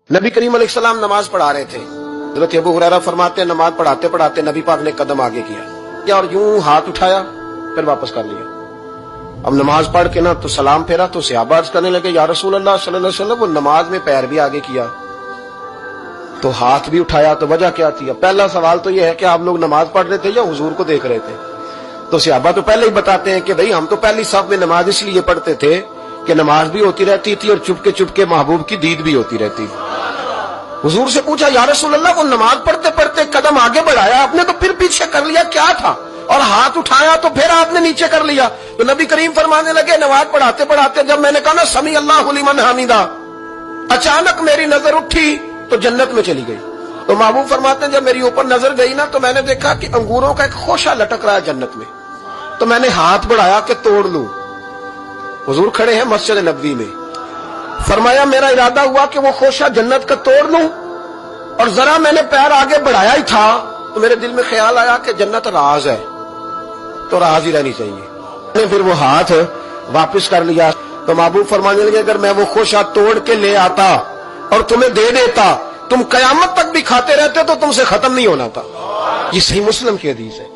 نبی کریم علیہ السلام نماز پڑھا رہے تھے. حضرت ابو ہریرہ فرماتے ہیں نماز پڑھاتے پڑھاتے نبی پاک نے قدم آگے کیا اور یوں ہاتھ اٹھایا پھر واپس کر لیا. اب نماز پڑھ کے نا تو سلام پھیرا تو صحابہ عرض کرنے لگے یا رسول اللہ صلی اللہ علیہ وسلم وہ نماز میں پیر بھی آگے کیا تو ہاتھ بھی اٹھایا تو وجہ کیا تھی؟ پہلا سوال تو یہ ہے کہ آپ لوگ نماز پڑھ رہے تھے یا حضور کو دیکھ رہے تھے؟ تو صحابہ تو پہلے ہی بتاتے ہیں کہ بھئی ہم تو پہلی صف میں نماز اس لیے پڑھتے تھے کہ نماز بھی ہوتی رہتی تھی اور چپ کے محبوب کی دید بھی ہوتی رہتی. حضور سے پوچھا یا رسول اللہ وہ نماز پڑھتے پڑھتے قدم آگے بڑھایا آپ نے تو پھر پیچھے کر لیا کیا تھا؟ اور ہاتھ اٹھایا تو پھر آپ نے نیچے کر لیا. تو نبی کریم فرمانے لگے نماز پڑھاتے پڑھاتے جب میں نے کہا نا سمیع اللہ لمن حمیدہ اچانک میری نظر اٹھی تو جنت میں چلی گئی. تو محبوب فرماتے ہیں جب میری اوپر نظر گئی نا تو میں نے دیکھا کہ انگوروں کا ایک خوشہ لٹک رہا ہے جنت میں. تو میں نے ہاتھ بڑھایا کہ توڑ لوں. حضور کھڑے ہیں مسجد نبوی میں. فرمایا میرا ارادہ ہوا کہ وہ خوشہ جنت کا توڑ لوں اور ذرا میں نے پیر آگے بڑھایا ہی تھا تو میرے دل میں خیال آیا کہ جنت راز ہے تو راز ہی رہنی چاہیے. میں نے پھر وہ ہاتھ واپس کر لیا. تو محبوب فرمانے لگے اگر میں وہ خوشہ توڑ کے لے آتا اور تمہیں دے دیتا تم قیامت تک بھی کھاتے رہتے تو تم سے ختم نہیں ہونا تھا. یہ صحیح مسلم کی حدیث ہے.